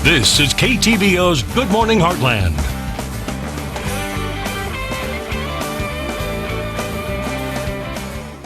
This is KTVO's Good Morning Heartland.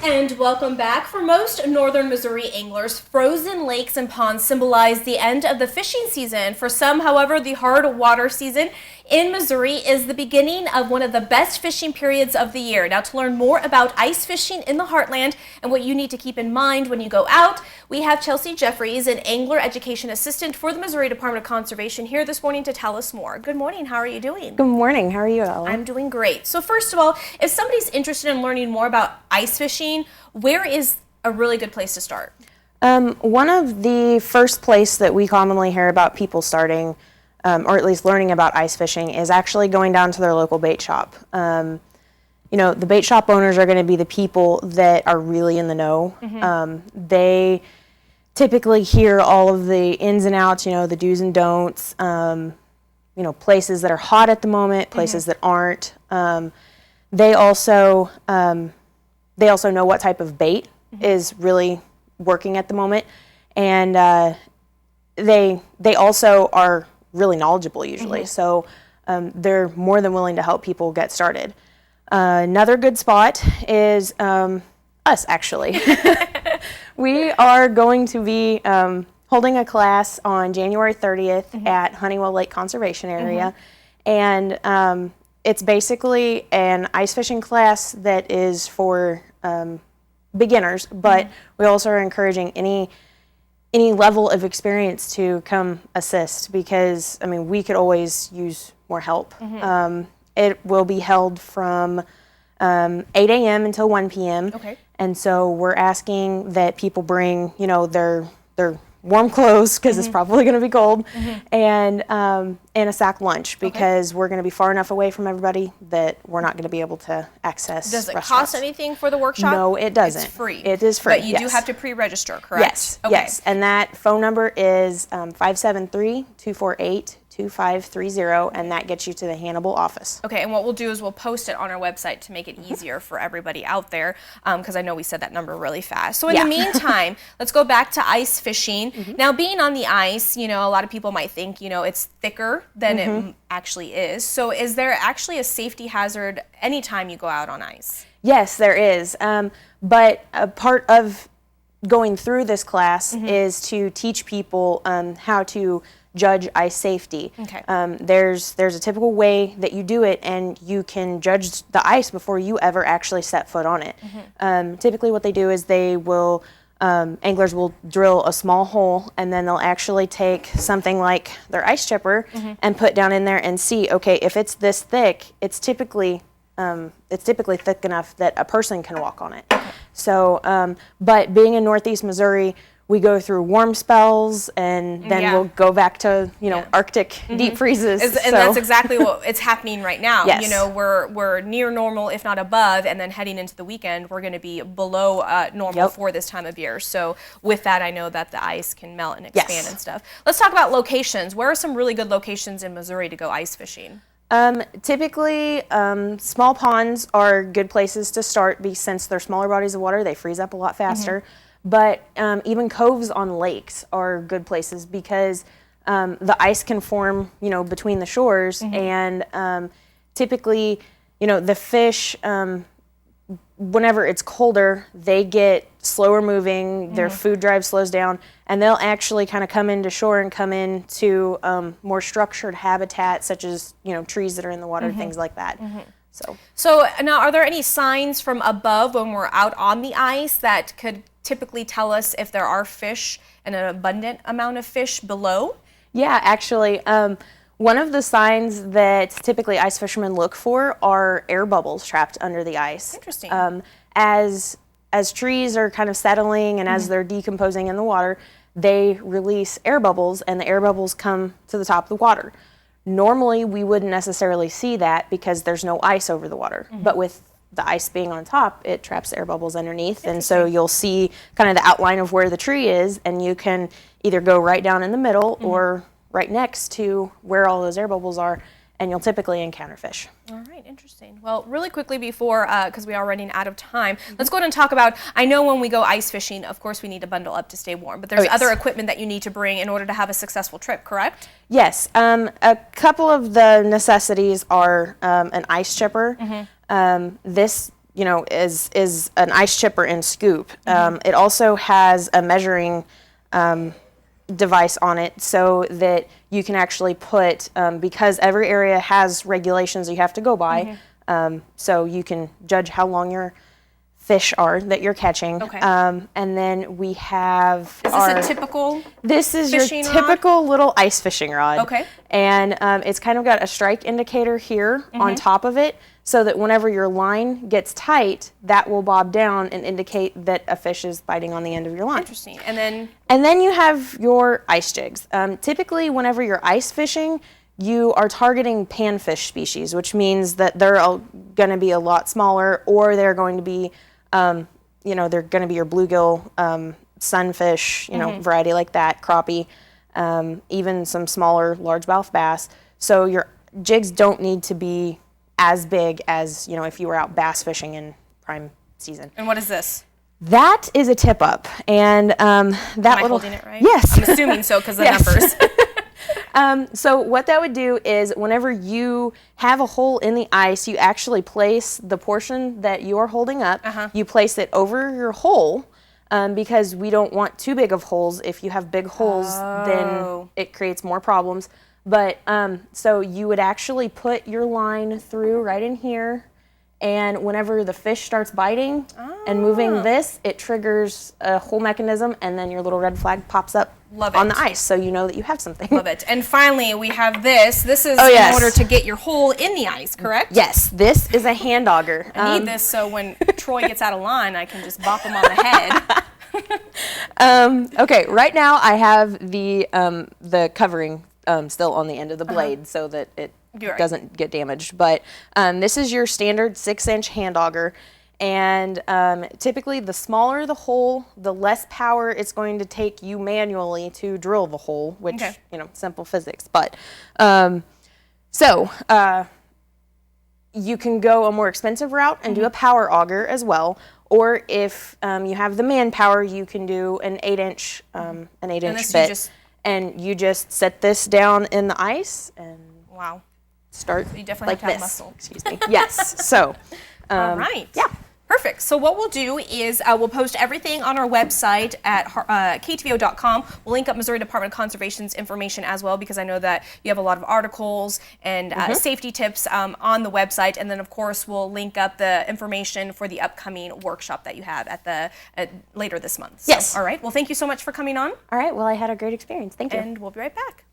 And welcome back. For most northern Missouri anglers, frozen lakes and ponds symbolize the end of the fishing season. For some, however, the hard water season in Missouri is the beginning of one of the best fishing periods of the year. Now, to learn more about ice fishing in the heartland and what you need to keep in mind when you go out, we have Chelsea Jeffries, an angler education assistant for the Missouri Department of Conservation, here this morning to tell us more. Good morning. How are you doing? Good morning. How are you, Ella? I'm doing great. So first of all, if somebody's interested in learning more about ice fishing, where is a really good place to start? One of the first place that we commonly hear about people starting, or at least learning about ice fishing, is actually going down to their local bait shop. The bait shop owners are going to be the people that are really in the know. Mm-hmm. They typically hear all of the ins and outs, the do's and don'ts, places that are hot at the moment, places mm-hmm. that aren't. They also know what type of bait mm-hmm. is really working at the moment, and they also are really knowledgeable usually. Mm-hmm. So they're more than willing to help people get started. Another good spot is us, actually. We are going to be holding a class on January 30th mm-hmm. at Honeywell Lake Conservation Area, mm-hmm. and it's basically an ice fishing class that is for beginners, but mm-hmm. we also are encouraging any level of experience to come assist, because we could always use more help. Mm-hmm. It will be held from 8 a.m. until 1 p.m. Okay. And so we're asking that people bring, their warm clothes, because mm-hmm. it's probably going to be cold, mm-hmm. and a sack lunch, because we're going to be far enough away from everybody that we're not going to be able to access Does it restaurants. cost anything for the workshop? No, it doesn't. It's free. It is free, But you do have to pre-register, correct? Yes, okay. yes. And that phone number is 573-248-2530, and that gets you to the Hannibal office. Okay, and what we'll do is we'll post it on our website to make it easier for everybody out there, because I know we said that number really fast. So in the meantime, let's go back to ice fishing. Mm-hmm. Now, being on the ice, a lot of people might think, it's thicker than mm-hmm. it actually is. So is there actually a safety hazard anytime you go out on ice? Yes, there is. But a part of going through this class mm-hmm. is to teach people how to judge ice safety. Okay. There's a typical way that you do it, and you can judge the ice before you ever actually set foot on it. Mm-hmm. Typically what they do is anglers will drill a small hole, and then they'll actually take something like their ice chipper mm-hmm. and put down in there and see, okay, if it's this thick, it's typically thick enough that a person can walk on it. Okay. So, but being in Northeast Missouri, we go through warm spells, and then we'll go back to, Arctic mm-hmm. deep freezes. And that's exactly what it's happening right now. Yes. We're near normal, if not above, and then heading into the weekend, we're going to be below normal for this time of year. So with that, I know that the ice can melt and expand and stuff. Let's talk about locations. Where are some really good locations in Missouri to go ice fishing? Typically, small ponds are good places to start, since they're smaller bodies of water, they freeze up a lot faster. Mm-hmm. But even coves on lakes are good places, because the ice can form, between the shores, mm-hmm. and typically, the fish, whenever it's colder, they get slower moving, mm-hmm. their food drive slows down, and they'll actually kind of come into shore and come into more structured habitat, such as, trees that are in the water, mm-hmm. things like that. Mm-hmm. So now, are there any signs from above when we're out on the ice that could typically tell us if there are fish and an abundant amount of fish below? Yeah, actually, one of the signs that typically ice fishermen look for are air bubbles trapped under the ice. Interesting. As trees are kind of settling and mm-hmm. as they're decomposing in the water, they release air bubbles, and the air bubbles come to the top of the water. Normally, we wouldn't necessarily see that because there's no ice over the water, mm-hmm. but with the ice being on top, it traps air bubbles underneath, and so you'll see kind of the outline of where the tree is, and you can either go right down in the middle mm-hmm. or right next to where all those air bubbles are, and you'll typically encounter fish. All right, interesting. Well, really quickly before, because we are running out of time, let's go ahead and talk about, I know when we go ice fishing, of course we need to bundle up to stay warm, but there's yes. other equipment that you need to bring in order to have a successful trip, correct? Yes, a couple of the necessities are an ice chipper. This, is an ice chipper and scoop. It also has a measuring device on it so that you can actually put, because every area has regulations you have to go by, so you can judge how long your fish are that you're catching. Okay. And then we have Is this a typical This is your fishing rod? typical little ice fishing rod. Okay. And it's kind of got a strike indicator here on top of it, so that whenever your line gets tight, that will bob down and indicate that a fish is biting on the end of your line. Interesting. And then you have your ice jigs. Typically, whenever you're ice fishing, you are targeting panfish species, which means that they're going to be a lot smaller, or they're going to be, they're going to be your bluegill, sunfish, variety like that, crappie, even some smaller largemouth bass. So your jigs don't need to be as big as, if you were out bass fishing in prime season. And what is this? That is a tip up, and that Am I little. holding it right? Yes. I'm assuming so because the Yes. numbers. So what that would do is whenever you have a hole in the ice, you actually place the portion that you're holding up, you place it over your hole, because we don't want too big of holes. If you have big holes, then it creates more problems. But so you would actually put your line through right in here, and whenever the fish starts biting and moving this, it triggers a whole mechanism, and then your little red flag pops up on the ice, so you know that you have something. Love it. And finally, we have this. This is yes. in order to get your hole in the ice, correct? Yes, this is a hand auger. I need this so when Troy gets out of line, I can just bop him on the head. Okay, right now I have the covering still on the end of the blade so that it doesn't get damaged. But this is your standard 6-inch hand auger, and typically the smaller the hole, the less power it's going to take you manually to drill the hole, which simple physics. But you can go a more expensive route and do a power auger as well. Or if you have the manpower, you can do an 8-inch bit. And you just set this down in the ice and start you definitely like have this. muscle. Excuse me. Yes. So. All right. Yeah. Perfect. So what we'll do is we'll post everything on our website at ktvo.com. We'll link up Missouri Department of Conservation's information as well, because I know that you have a lot of articles and safety tips on the website. And then, of course, we'll link up the information for the upcoming workshop that you have at later this month. So, yes. All right. Well, thank you so much for coming on. All right. Well, I had a great experience. Thank you. And we'll be right back.